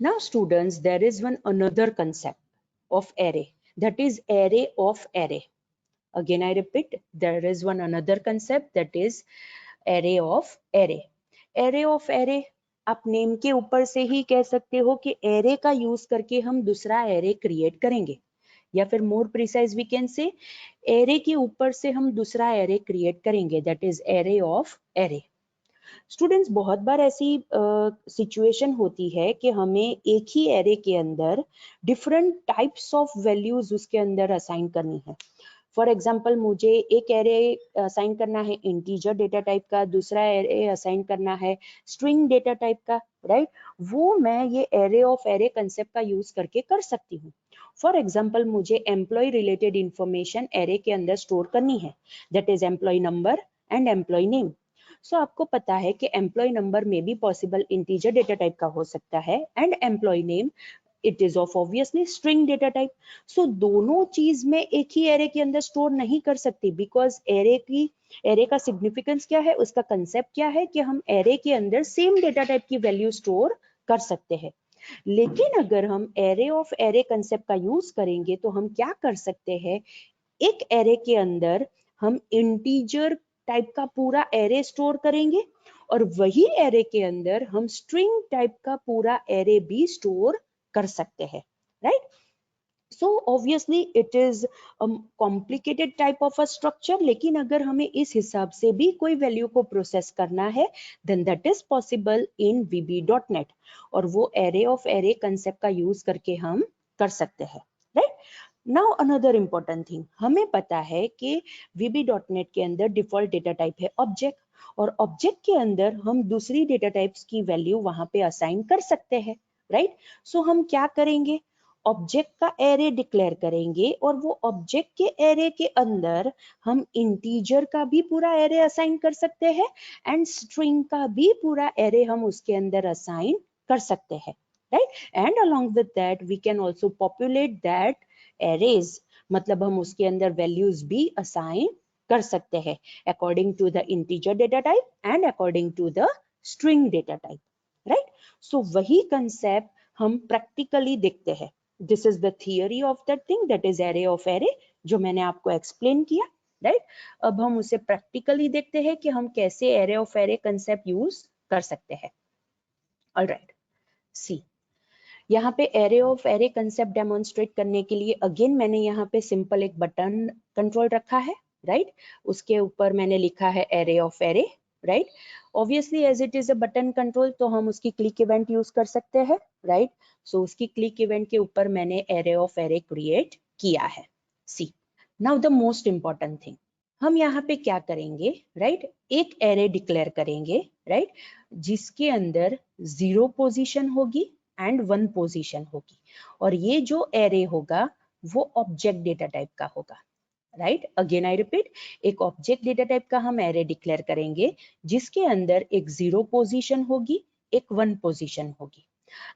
Now students, there is one another concept of array, that is array of array. Again I repeat, there is one another concept, that is array of array. Array of array आप name के ऊपर से ही कह सकते हो कि array का use करके हम दूसरा array क्रिएट करेंगे, या फिर more precise we can say array के ऊपर से हम दूसरा array क्रिएट करेंगे, that is array of array. Students, बहुत बार ऐसी सिचुएशन होती है कि हमें एक ही एरे के अंदर डिफरेंट टाइप्स ऑफ वैल्यूज उसके अंदर असाइन करनी है. फॉर एग्जाम्पल, मुझे एक एरे असाइन करना है इंटीजर डेटा टाइप का, दूसरा एरे असाइन करना है स्ट्रिंग डेटा टाइप का, राइट? वो मैं ये एरे ऑफ एरे कंसेप्ट का यूज करके कर सकती हूँ. फॉर एग्जाम्पल, मुझे एम्प्लॉय रिलेटेड इंफॉर्मेशन एरे के अंदर स्टोर करनी है, that is employee number and employee name. So आपको पता है कि एम्प्लॉय नंबर में भी पॉसिबल इंटीजर डेटा टाइप का हो सकता है, and employee name it is of obviously string data type. So दोनों चीज में एक ही एरे के अंदर स्टोर नहीं कर सकती, बिकॉज एरे का सिग्निफिकेंस क्या है, उसका कंसेप्ट क्या है कि हम एरे के अंदर सेम डेटा टाइप की वैल्यू स्टोर कर सकते हैं. लेकिन अगर हम एरे ऑफ एरे कंसेप्ट का यूज करेंगे तो हम क्या कर सकते हैं, एक एरे के अंदर हम इंटीजर टाइप का पूरा एरे स्टोर करेंगे और वही एरे के अंदर हम स्ट्रिंग टाइप का पूरा एरे भी स्टोर कर सकते हैं, right? So obviously it is complicated type of a structure, लेकिन अगर हमें इस हिसाब से भी कोई वैल्यू को प्रोसेस करना है then that is possible in VB.NET, और वो एरे ऑफ एरे कंसेप्ट का यूज करके हम कर सकते हैं, right? Now another important thing, हमें पता है कि VB.NET के अंदर डिफॉल्ट डेटा टाइप है ऑब्जेक्ट, और ऑब्जेक्ट के अंदर हम दूसरी डेटा टाइप्स की वैल्यू वहां पे असाइन कर सकते हैं, राइट? सो हम क्या करेंगे, ऑब्जेक्ट का एरे डिक्लेयर करेंगे और वो ऑब्जेक्ट के एरे के अंदर हम इंटीजर का भी पूरा एरे असाइन कर सकते हैं एंड स्ट्रिंग का भी पूरा एरे हम उसके अंदर असाइन कर सकते हैं, right? And along with that we can also populate that arrays, मतलब हम उसके अंदर वैल्यूज भी असाइन कर सकते हैं according to the integer data type and according to the string data type, right? So वही कंसेप्ट हम प्रैक्टिकली देखते हैं. This is the theory of that thing, that is array of array, जो मैंने आपको एक्सप्लेन किया, राइट? अब हम उसे प्रैक्टिकली देखते हैं कि हम कैसे array of array concept use कर सकते हैं. ऑलराइट, सी यहाँ पे array of array concept demonstrate करने के लिए अगेन मैंने यहाँ पे सिंपल एक बटन कंट्रोल रखा है, राइट? उसके ऊपर मैंने लिखा है array of array, right? Obviously as it is a button control तो हम उसकी क्लिक इवेंट यूज कर सकते हैं, राइट? सो उसकी क्लिक इवेंट के ऊपर मैंने एरे ऑफ एरे क्रिएट किया है. See now the most important thing, हम यहाँ पे क्या करेंगे, राइट? एक एरे डिक्लेयर करेंगे, राइट? जिसके अंदर 0 पोजीशन होगी एंड 1 पोजीशन होगी, और ये जो एरे होगा वो ऑब्जेक्ट डेटा टाइप का होगा, राइट? अगेन आई रिपीट, एक ऑब्जेक्ट डेटा टाइप का हम एरे डिक्लेयर करेंगे जिसके अंदर एक 0 पोजीशन होगी, एक 1 पोजीशन होगी.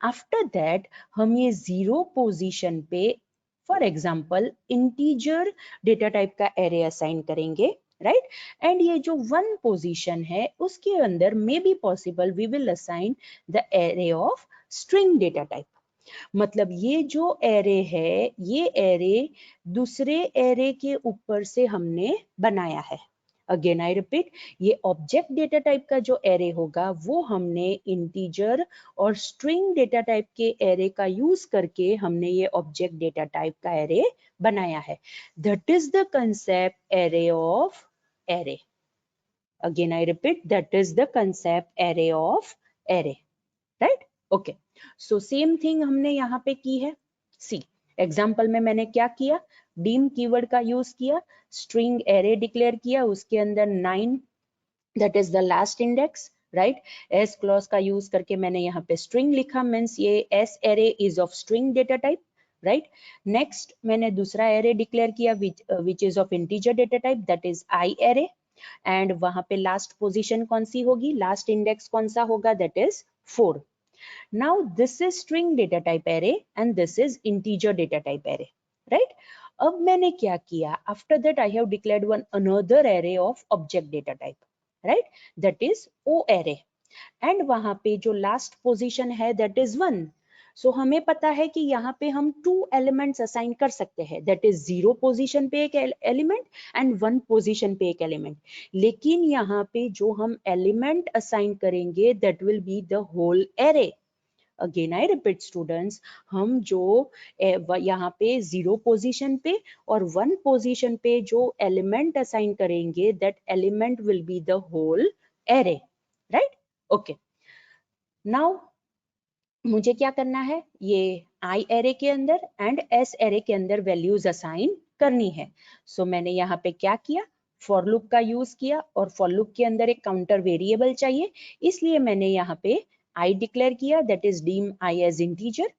आफ्टर दैट हम ये 0 पोजीशन पे for example integer data type का एरे असाइन करेंगे, राइट? एंड ये जो 1 पोजीशन है उसके अंदर may be possible we will assign the array of string data type. मतलब ये जो एरे है, ये एरे दूसरे एरे के ऊपर से हमने बनाया है. अगेन आई रिपीट, ये ऑब्जेक्ट डेटा टाइप का जो एरे होगा वो हमने इंटीजर और स्ट्रिंग डेटा टाइप के एरे का यूज करके हमने ये ऑब्जेक्ट डेटा टाइप का एरे बनाया है. That is the concept array of array. Again I repeat, that is the concept array of array, right? Okay, so same thing हमने यहाँ पे की है. सी एग्जाम्पल में मैंने क्या किया, डीम कीवर्ड का यूज किया, स्ट्रिंग एरे डिक्लेयर किया, उसके अंदर 9 that is the last index, right? S clause का यूज करके मैंने यहाँ पे स्ट्रिंग लिखा, मीन्स ये S array is of string data type, right? Next मैंने दूसरा एरे डिक्लेयर किया which is of integer data type, that is I array, and वहां पे लास्ट पोजीशन कौन सी होगी, लास्ट इंडेक्स कौन सा होगा, that is 4. Now this is string data type array and this is integer data type array, right? अब मैंने क्या किया, after that I have declared one another array of object data type, right? That is O array, and वहां पे जो last position है that is 1. सो हमें पता है कि यहाँ पे हम 2 एलिमेंट्स असाइन कर सकते हैं, दैट इज 0 पोजीशन पे एक एलिमेंट एंड 1 पोजीशन पे एक एलिमेंट। लेकिन यहाँ पे जो हम एलिमेंट असाइन करेंगे that will be the whole array. Again I repeat students, हम जो यहाँ पे 0 पोजीशन पे और 1 पोजीशन पे जो एलिमेंट असाइन करेंगे that element will be the whole array, right? Okay, now मुझे क्या करना है, ये आई एरे के अंदर एंड एस एरे के अंदर वैल्यूज असाइन करनी है। सो मैंने यहाँ पे क्या किया, फॉर लूप का यूज किया और फॉर लूप के अंदर एक काउंटर वेरिएबल चाहिए, इसलिए मैंने यहाँ पे आई डिक्लेयर किया, that is dim I as integer.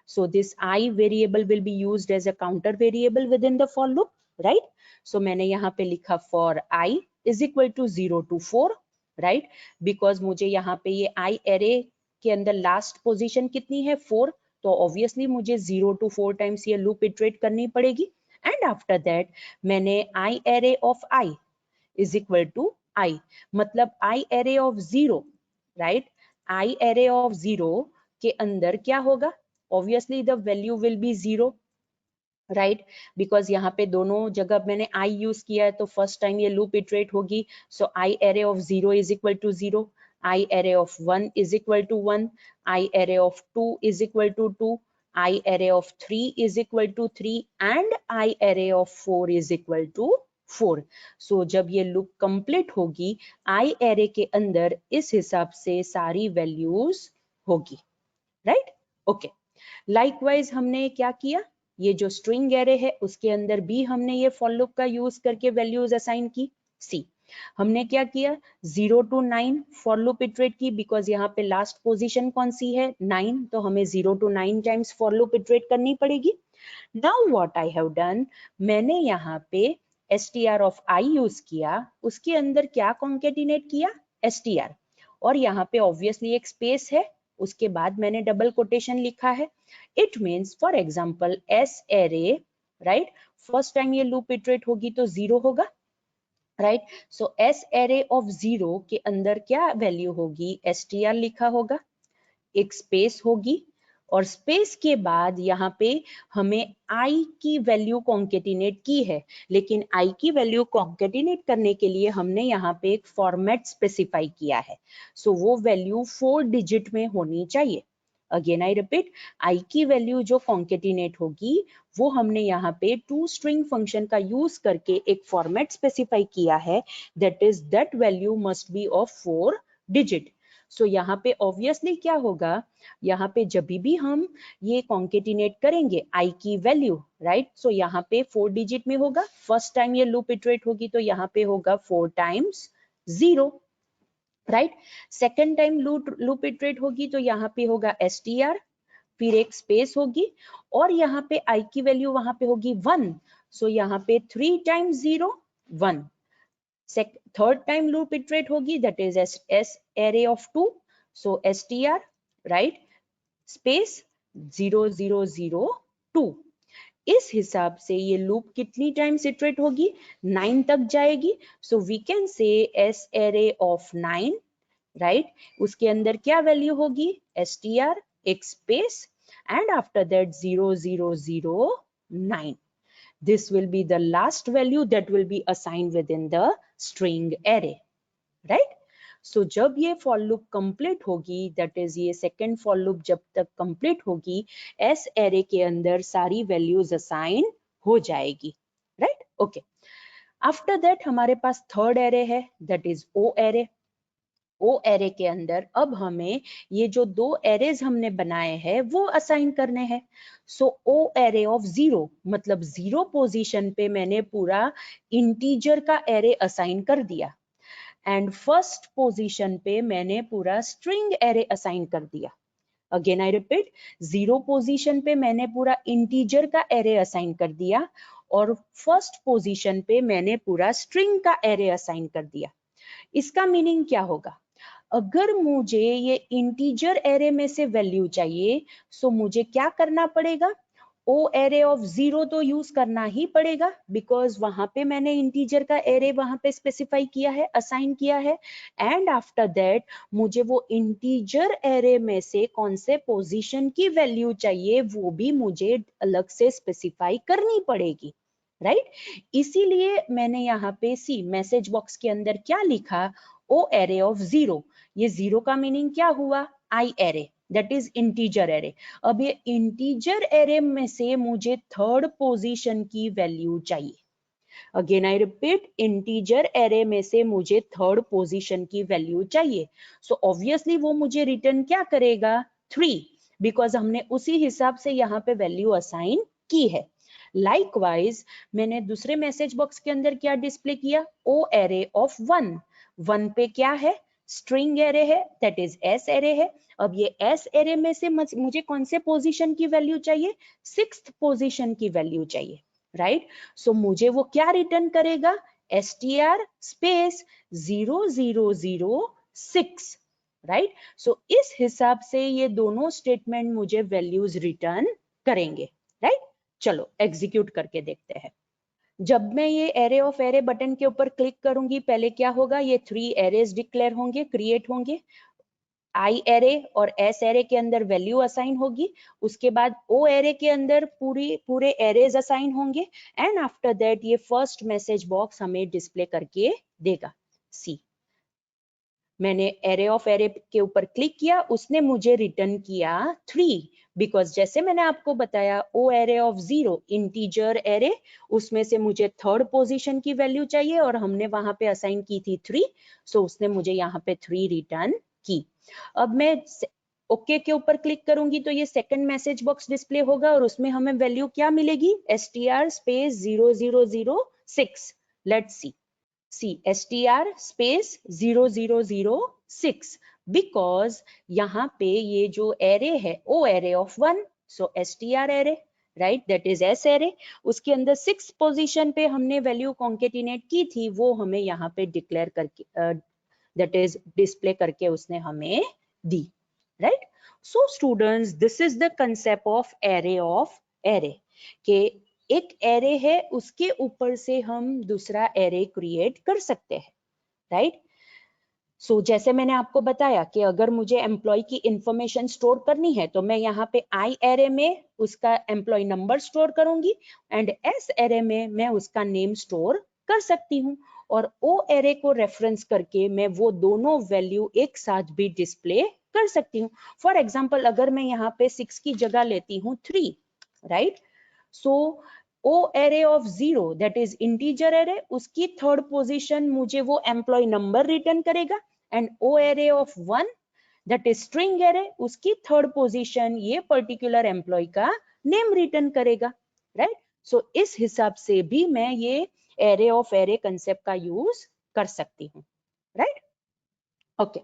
So this I variable will be used as a counter variable within the for loop, right? So मैंने यहाँ पे लिखा for I is equal to 0 to 4, right? Because मुझे यहाँ पे ये आई array के अंदर लास्ट पोजीशन कितनी है, 4, तो ऑब्वियसली मुझे 0 to 4 टाइम्स ये लूप इटरेट करनी पड़ेगी। एंड आफ्टर दैट मैंने I array of I is equal to I, मतलब I array of 0, right? I array of 0 के अंदर क्या होगा, obviously the value will be 0, right? Because यहाँ पे दोनों जगह मैंने आई यूज किया है तो फर्स्ट टाइम ये लूप इटरेट होगी। So I array of 0 is equal to 0, I array of 1 is equal to 1, I array of 2 is equal to 2, I array of 3 is equal to 3 and I array of 4 is equal to 4। So जब ये loop complete होगी आई array के अंदर इस हिसाब से सारी values होगी, राइट? ओके, लाइकवाइज हमने क्या किया, ये जो स्ट्रिंग एरे है उसके अंदर भी हमने ये फॉर लूप का यूज करके वैल्यूज असाइन की। सी, हमने क्या किया, 0 to 9 फॉर लूप इटरेट की, बिकॉज यहाँ पे लास्ट पोजीशन कौन सी है, 9, तो हमें 0 to 9 times for loop iterate करनी पड़ेगी। Now what I have done, मैंने यहाँ पे str ऑफ i यूज किया, उसके अंदर क्या कॉन्केटिनेट किया, str, और यहाँ पे ऑब्वियसली एक स्पेस है, उसके बाद मैंने डबल कोटेशन लिखा है। It means for example S array, right? First time ये लूप इटरेट होगी तो 0 होगा, right? So S array of 0 के अंदर क्या वैल्यू होगी, str लिखा होगा, एक स्पेस होगी, और स्पेस के बाद यहाँ पे हमें i की वैल्यू कॉन्केटिनेट की है, लेकिन i की वैल्यू कॉन्केटिनेट करने के लिए हमने यहाँ पे एक फॉर्मेट स्पेसिफाई किया है। सो वो वैल्यू 4 डिजिट में होनी चाहिए। अगेन आई रिपीट, i की वैल्यू जो कॉन्केटिनेट होगी वो हमने यहाँ पे टू स्ट्रिंग फंक्शन का यूज करके एक फॉर्मेट स्पेसिफाई किया है, that is that value must be of 4 digit. So यहाँ पे ऑब्वियसली क्या होगा, यहाँ पे जब भी हम ये कॉन्केटिनेट करेंगे आई की वैल्यू, राइट? सो यहाँ पे 4 डिजिट में होगा, फर्स्ट टाइम ये लूप इटरेट होगी तो यहाँ पे होगा 4 times 0, right? Second time loop iterate होगी तो यहाँ पे होगा str, फिर एक स्पेस होगी, और यहाँ पे i की वैल्यू वहां पे होगी 1, सो यहाँ पे 3 times 0 1। Third time loop iterate होगी, that is S array of 2, so str, right, space 0 0 0 2। इस हिसाब से ये लूप कितनी टाइम्स इटरेट होगी, 9 तक जाएगी। So we can say S array of 9, right? उसके अंदर क्या वैल्यू होगी, str, एक space, and after that 0 0 0 9. This will be the last value that will be assigned within the string array, right? So जब ये for loop complete होगी, that is ये second for loop जब तक complete होगी, S array के अंदर सारी values assign हो जाएगी, right? Okay. After that हमारे पास third array है, that is O array. O array के अंदर अब हमें ये जो दो एरेज हमने बनाए हैं वो असाइन करने हैं। सो ओ एरे ऑफ 0, मतलब 0 पोजीशन पे मैंने पूरा इंटीजर का एरे असाइन कर दिया, एंड फर्स्ट पोजीशन पे मैंने पूरा स्ट्रिंग एरे असाइन कर दिया। अगेन आई रिपीट, 0 पोजीशन पे मैंने पूरा इंटीजर का एरे असाइन कर दिया, और फर्स्ट पोजीशन पे मैंने पूरा स्ट्रिंग का एरे असाइन कर दिया। इसका मीनिंग क्या होगा, अगर मुझे ये इंटीजर एरे में से वैल्यू चाहिए, सो मुझे क्या करना पड़ेगा, ओ एरे ऑफ 0 तो यूज करना ही पड़ेगा, बिकॉज वहां पे मैंने इंटीजर का एरे वहां पे स्पेसिफाई किया है, असाइन किया है। एंड आफ्टर दैट मुझे वो इंटीजर एरे में से कौन से पोजीशन की वैल्यू चाहिए वो भी मुझे अलग से स्पेसिफाई करनी पड़ेगी, राइट? इसीलिए मैंने यहाँ पे सी मैसेज बॉक्स के अंदर क्या लिखा, ओ एरे ऑफ 0। ये 0 का मीनिंग क्या हुआ, I array, that is integer array. अब ये इंटीजर एरे में से मुझे थर्ड पोजीशन की वैल्यू चाहिए। Again I repeat, integer array में से मुझे थर्ड पोजीशन की वैल्यू चाहिए। सो ऑब्वियसली वो मुझे रिटर्न क्या करेगा, 3, बिकॉज हमने उसी हिसाब से यहाँ पे वैल्यू असाइन की है। लाइकवाइज मैंने दूसरे मैसेज बॉक्स के अंदर क्या डिस्प्ले किया, ओ एरे ऑफ 1। 1 पे क्या है, स्ट्रिंग एरे है, दैट इज एस एरे है। अब ये एस एरे में से मुझे कौन से पोजीशन की वैल्यू चाहिए, 6th पोजीशन की वैल्यू चाहिए, राइट? सो मुझे वो क्या रिटर्न करेगा, str स्पेस 0006, राइट? सो इस हिसाब से ये दोनों स्टेटमेंट मुझे वैल्यूज रिटर्न करेंगे, राइट? चलो एग्जीक्यूट करके देखते हैं। जब मैं ये एरे ऑफ एरे बटन के ऊपर क्लिक करूंगी, पहले क्या होगा, ये 3 एरेज डिक्लेयर होंगे, क्रिएट होंगे। आई एरे और एस एरे के अंदर वैल्यू असाइन होगी, उसके बाद ओ एरे के अंदर पूरे एरेज असाइन होंगे। एंड आफ्टर दैट ये फर्स्ट मैसेज बॉक्स हमें डिस्प्ले करके देगा। सी मैंने एरे ऑफ एरे के ऊपर क्लिक किया, उसने मुझे रिटर्न किया 3, बिकॉज जैसे मैंने आपको बताया ओ एरे ऑफ 0 इंटीजर एरे, उसमें से मुझे थर्ड पोजीशन की वैल्यू चाहिए और हमने वहां पे असाइन की थी 3, सो उसने मुझे यहाँ पे 3 रिटर्न की। अब मैं ओके के ऊपर क्लिक करूंगी तो ये सेकंड मैसेज बॉक्स डिस्प्ले होगा और उसमें हमें वैल्यू क्या मिलेगी, str space 0006। Let's see str space 0006, because यहाँ पे ये जो एरे है O array of 1, so str array, right, that is S array. उसके अंदर 6th पोजीशन पे हमने वैल्यू कॉन्केटिनेट की थी, वो हमें यहाँ पे डिक्लेयर करके दैट इज डिस्प्ले करके उसने हमें दी, right? So students, this is the concept of array के एक एरे है, उसके ऊपर से हम दूसरा एरे क्रिएट कर सकते हैं, राइट? सो जैसे मैंने आपको बताया कि अगर मुझे एम्प्लॉय की इंफॉर्मेशन स्टोर करनी है तो मैं यहाँ पे आई एरे में उसका एम्प्लॉय नंबर स्टोर करूंगी एंड एस एरे में मैं उसका नेम स्टोर कर सकती हूँ, और ओ एरे को रेफरेंस करके मैं वो दोनों वैल्यू एक साथ भी डिस्प्ले कर सकती हूँ। फॉर एग्जाम्पल अगर मैं यहाँ पे 6 की जगह लेती हूँ 3, right? So O array of 0 that is integer array, उसकी थर्ड पोजीशन मुझे वो एम्प्लॉय नंबर रिटर्न करेगा, and O array of 1 that is string array, उसकी थर्ड पोजीशन ये पर्टिकुलर एम्प्लॉय का नेम रिटर्न करेगा, राइट? सो इस हिसाब से भी मैं ये एरे ऑफ एरे कंसेप्ट का यूज कर सकती हूँ, राइट? ओके,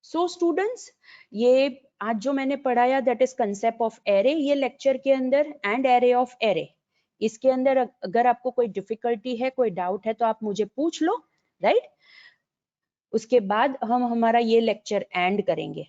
सो स्टूडेंट्स, ये आज जो मैंने पढ़ाया that is concept of array, ये लेक्चर के अंदर, एंड एरे ऑफ एरे। इसके अंदर अगर आपको कोई डिफिकल्टी है, कोई डाउट है तो आप मुझे पूछ लो, राइट? उसके बाद हम हमारा ये लेक्चर एंड करेंगे।